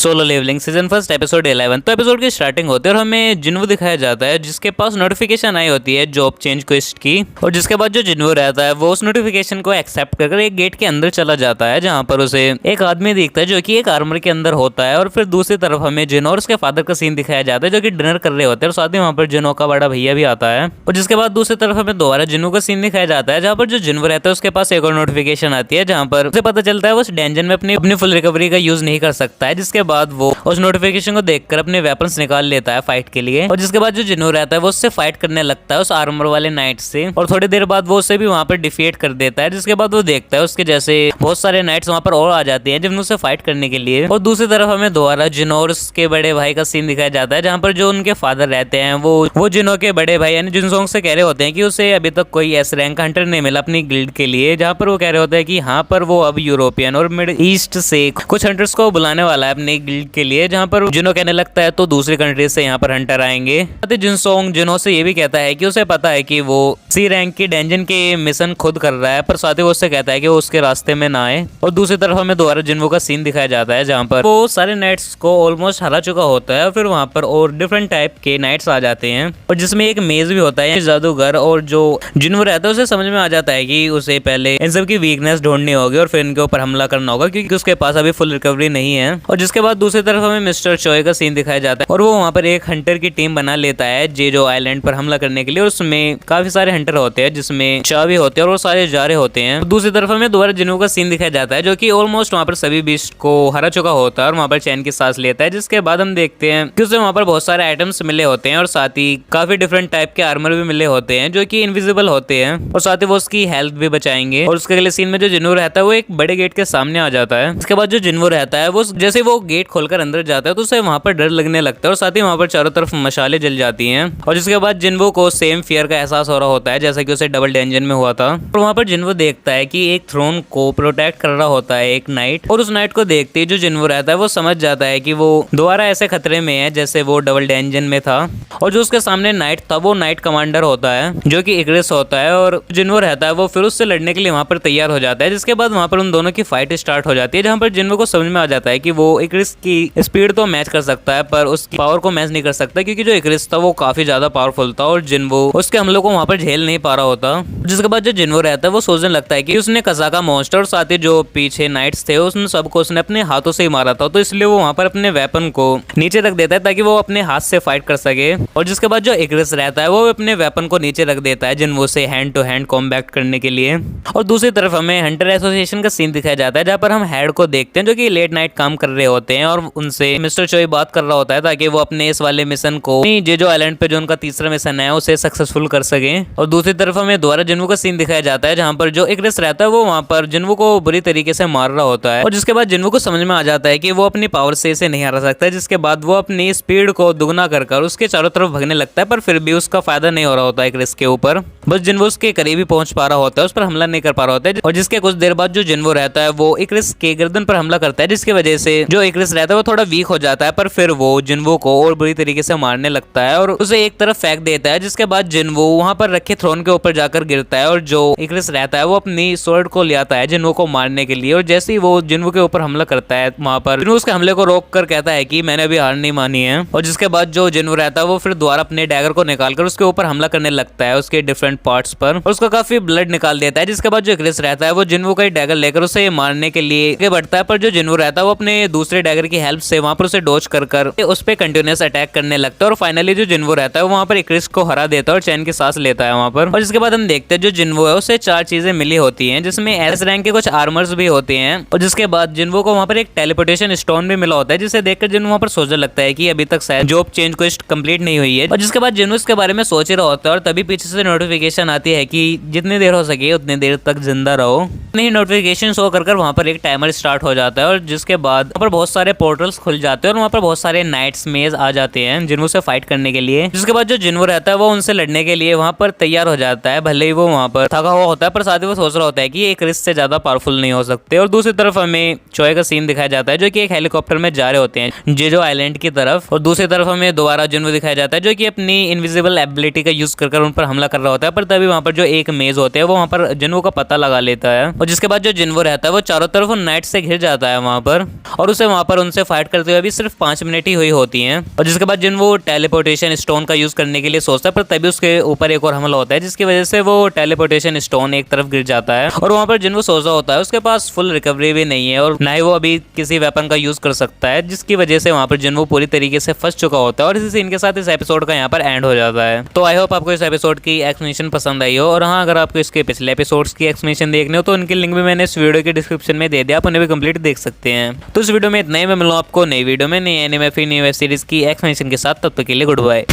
Solo Leveling season first episode 11। तो episode की starting होती है और हमें जिन्वो दिखाया जाता है जिसके पास नोटिफिकेशन आई होती है जॉब चेंज क्वेस्ट की। और जिसके बाद जो जिन्वो रहता है वो उस नोटिफिकेशन को एक्सेप्ट कर एक गेट के अंदर चला जाता है जहाँ पर उसे एक आदमी दिखता है जो कि एक आर्मर के अंदर होता है। और फिर दूसरी तरफ हमें जिनो और उसके फादर का सीन दिखाया जाता है जो कि डिनर कर रहे होते हैं और साथ ही वहाँ पर जिनो का बड़ा भैया भी आता है। और जिसके बाद दूसरी तरफ हमें दोबारा जिन्वो का सीन दिखाया जाता है जहाँ पर जो जिन्वो रहता है उसके पास एक और नोटिफिकेशन आती है जहाँ पर उसे पता चलता है वो उस डेंजन में अपनी फुल रिकवरी का यूज नहीं कर सकता है। जिसके बाद वो उस नोटिफिकेशन को देखकर अपने वेपन्स निकाल लेता है फाइट के लिए। और जिसके बाद जो जिन्वो रहता है वो उससे फाइट करने लगता है उस आर्मर वाले नाइट से। और थोड़ी देर बाद वो उसे भी वहां पर डिफीट कर देता है। जिसके बाद वो देखता है उसके जैसे बहुत सारे नाइट्स वहां पर और आ जाते हैं जिन्हों से फाइट करने के लिए। और दूसरी तरफ हमें दोबारा जिनो और उसके बड़े भाई का सीन दिखाया जाता है जहाँ पर जो उनके फादर रहते हैं वो जिनो के बड़े भाई यानी जुनसोंग से कह रहे होते हैं कि उसे अभी तक कोई एस रैंक हंटर नहीं मिला अपनी गिल्ड के लिए। जहाँ पर वो कह रहे होते हैं कि हाँ पर वो अब यूरोपियन और मिड ईस्ट से कुछ हंटर्स को बुलाने वाला है अपनी गिल्ड के लिए। जहाँ पर जिनो कहने लगता है तो दूसरी कंट्री से यहाँ पर हंटर आएंगे। जुनसोंग जिनो से ये भी कहता है कि उसे पता है कि वो सी रैंक की डेंजन के मिशन खुद कर रहा है पर साथ ही वो उससे कहता है कि वो उसके रास्ते में ना आए। और दूसरी तरफ हमें दोबारा जिन्वो का सीन दिखाया जाता है जहाँ पर वो सारे नाइट्स को ऑलमोस्ट हरा चुका होता है। और फिर वहाँ पर और डिफरेंट टाइप के नाइट्स आ जाते हैं और जिसमें एक मेज भी होता है जादूगर। और जो जिन्वो रहता है उसे समझ में आ जाता है कि उसे पहले इन सब की वीकनेस ढूंढनी होगी और फिर इनके ऊपर हमला करना होगा क्योंकि उसके पास अभी फुल रिकवरी नहीं है। और जिसके बाद दूसरी तरफ हमें मिस्टर चोय का सीन दिखाया जाता है और वो वहाँ पर एक हंटर की टीम बना लेता है जेजो आइलैंड पर हमला करने के लिए। और उसमें काफी सारे हंटर होते हैं जिसमें चाह भी होते हैं और वो सारे जा रहे होते हैं। दूसरी तरफ हमें दोबारा जिन्वो का सीन दिखाया जाता है जो कि ऑलमोस्ट वहाँ पर सभी बीस्ट को हरा चुका होता है और वहाँ पर चैन की सांस लेता है। जिसके बाद हम देखते हैं कि उसे वहाँ पर बहुत सारे आइटम्स मिले होते हैं और साथ ही काफी डिफरेंट टाइप के आर्मर भी मिले होते हैं जो कि इनविजिबल होते हैं और साथ ही वो उसकी हेल्थ भी बचाएंगे। और उसके अगले सीन में जो जिन्वो रहता है वो एक बड़े गेट के सामने आ जाता है। इसके बाद जो जिन्वो रहता है वो जैसे वो गेट खोलकर अंदर जाता है तो उसे वहाँ पर डर लगने लगता है और साथ ही वहाँ पर चारों तरफ मशाले जल जाती हैं। और जिसके बाद जिन्वो को सेम फियर का एहसास हो रहा होता है जैसा कि उसे डबल डेंजन में हुआ था। और वहाँ पर जिन्वो देखता है कि एक थ्रोन को प्रोटेक्ट कर रहा होता है एक नाइट। और उस नाइट को देखते ही जो जिन्वो रहता है वो समझ जाता है कि वो दोबारा ऐसे खतरे में है जैसे वो डबल डेंजन में था। और जो उसके सामने नाइट था वो नाइट कमांडर होता है जो कि इग्रिस होता है। और जिन्वो रहता है वो फिर उससे लड़ने के लिए वहाँ पर तैयार हो जाता है। जिसके बाद वहाँ पर उन दोनों की फाइट स्टार्ट हो जाती है जहाँ पर जिन्वो को समझ में आ जाता है कि वो इग्रिस की स्पीड तो मैच कर सकता है पर उसकी पावर को मैच नहीं कर सकता क्योंकि जो इग्रिस था वो काफी ज्यादा पावरफुल था और जिन्वो उसके हमलों को वहाँ पर झेल नहीं पा रहा होता। जिसके बाद जो जिन्वो रहता है वो सोचने लगता है कि उसने कसाका मॉन्स्टर और साथ ही जो पीछे नाइट्स थे उसने सबको उसने अपने हाथों से ही मारा था तो इसलिए वो वहाँ पर अपने वेपन को नीचे रख देता है ताकि वो अपने हाथ से फाइट कर सके। और जिसके बाद जो इग्रिस रहता है वो अपने वेपन को नीचे रख देता है जिन्वो से हैंड टू हैंड कॉम्बैट करने के लिए। और दूसरी तरफ हमें हंटर एसोसिएशन का सीन दिखाया जाता है जहाँ पर हम हेड को देखते हैं जो कि लेट नाइट काम कर रहे होते हैं और उनसे मिस्टर चोई बात कर रहा होता है ताकि वो अपने इस वाले मिशन को जेजो आइलैंड पे जो उनका तीसरा मिशन है उसे सक्सेसफुल कर सके। और दूसरी तरफ हमें दोबारा जिन्वो का सीन दिखाया जाता है जहाँ पर जो इग्रिस रहता है वो वहाँ पर जिन्वो को बुरी तरीके से मार रहा होता है। और जिसके बाद जिन्वो को समझ में आ जाता है कि वो अपनी पावर से इसे नहीं हरा सकता। जिसके बाद वो अपनी स्पीड को दुगना कर उसके चारों तरफ भगने लगता है पर फिर भी उसका फायदा नहीं हो रहा होता है इग्रिस के ऊपर। बस जिन्वो उसके करीब ही पहुंच पा रहा होता है उस पर हमला नहीं कर पा रहा होता है। और जिसके कुछ देर बाद जो जिन्वो रहता है वो इग्रिस के गर्दन पर हमला करता है जिसकी वजह से जो इग्रिस रहता है वो थोड़ा वीक हो जाता है पर फिर वो जिन्वो को और बुरी तरीके से मारने लगता है और उसे एक तरफ फेंक देता है। जिसके बाद जिन्वो वहां पर रखे थ्रोन के ऊपर जाकर गिरता है और जो इग्रिस रहता है वो अपनी स्वॉर्ड को ले आता है जिन्वो को मारने के लिए। और जैसे ही वो जिन्वो के ऊपर हमला करता है वहां पर जिन्वो उसके हमले को रोक कर कहता है कि मैंने अभी हार नहीं मानी है। और जिसके बाद जो जिन्वो रहता है वो फिर दोबारा अपने डैगर को निकालकर उसके ऊपर हमला करने लगता है उसके डिफरेंट पार्ट्स पर और उसका काफी ब्लड निकाल देता है। जिसके बाद जो इग्रिस रहता है वो जिन्वो का डैगर लेकर उसे मारने के लिए आगे बढ़ता है पर जो जिन्वो रहता है वो अपने दूसरे डैगर की हेल्प से वहां पर उसे डॉज कर उस पर कंटिन्यूअस अटैक करने लगता है। और फाइनली जो जिन्वो रहता है वहां पर इग्रिस को हरा देता है और चैन की सांस लेता है वहां पर। और जिसके बाद हम देखते हैं जो जिन्वो है उसे 4 चीजें मिली होती हैं जिसमें एस रैंक के कुछ आर्मर्स भी होते हैं। और जिसके बाद जिन्वो को वहां पर एक टेलीपोर्टेशन स्टोन भी मिला होता है जिसे देखकर जिन्वो वहां पर सोचने लगता है कि अभी तक शायद जॉब चेंज क्वेस्ट कंप्लीट नहीं हुई है। और जिसके बाद जिन्वो इसके बारे में सोच रहा होता है और तभी पीछे से नोटिफिकेशन आती है कि जितनी देर हो सके उतनी देर तक जिंदा रहो। नहीं नोटिफिकेशन शो कर वहां पर एक टाइमर स्टार्ट हो जाता है और जिसके बाद वहां पर बहुत सारे पोर्टल्स खुल जाते हैं और वहां पर बहुत सारे नाइट्स मेज आ जाते हैं जिन्वो से फाइट करने के लिए। जिसके बाद जो जिन्वो रहता है वो उनसे लड़ने के लिए वहां पर तैयार हो जाता है भले ही वो वहां पर थका हुआ होता है पर साथ ही वो सोच रहा होता है कि एक रिस्क से ज्यादा पावरफुल नहीं हो सकते। और दूसरी तरफ हमें चोय का सीन दिखाया जाता है जो कि एक हेलीकॉप्टर में जा रहे होते हैं जेजो आइलैंड की तरफ। और दूसरी तरफ हमें दोबारा जिन्वो दिखाया जाता है जो कि अपनी इनविजिबल एबिलिटी का यूज कर उन पर हमला कर रहा होता है पर तभी वहां पर जो एक मेज होते हैं वो वहां पर जिन्वो का पता लगा लेता है। और जिसके बाद जो जिन्वो रहता है वो चारों तरफ नाइट से घिर जाता है वहां पर और उसे वहां पर पर उनसे फाइट करते हुए भी सिर्फ 5 मिनट ही हुई होती हैं। और जिसके बाद जिन वो टेलीपोर्टेशन स्टोन का यूज करने के लिए सोचता है, पर तभी उसके ऊपर एक और हमला होता है जिसकी वजह से वो टेलीपोर्टेशन स्टोन एक तरफ गिर जाता है। और वहां पर जिन वो सोचा होता है उसके पास फुल रिकवरी भी नहीं है और ना ही वो अभी किसी वेपन का यूज कर सकता है, जिसकी वजह से वहां पर जिन वो पूरी तरीके से फंस चुका होता है। और इसी सीन के साथ इस एपिसोड का यहाँ पर एंड हो जाता है। तो आई होप आपको इस एपिसोड की एक्सप्लेनेशन पसंद आई हो। और हाँ, अगर आपको इसके पिछले एपिसोड्स की एक्सप्लेनेशन देखने हो तो उनके लिंक भी मैंने इस वीडियो के डिस्क्रिप्शन में दे दिया, आप उन्हें भी कंप्लीट देख सकते हैं। तो इस वीडियो में इतना ही, मैं मिलूँ आपको नई वीडियो में नई एनिमे फिर नई वेब सीरीज की एक्सप्लेनेशन के साथ। तब तक के लिए गुड बाय।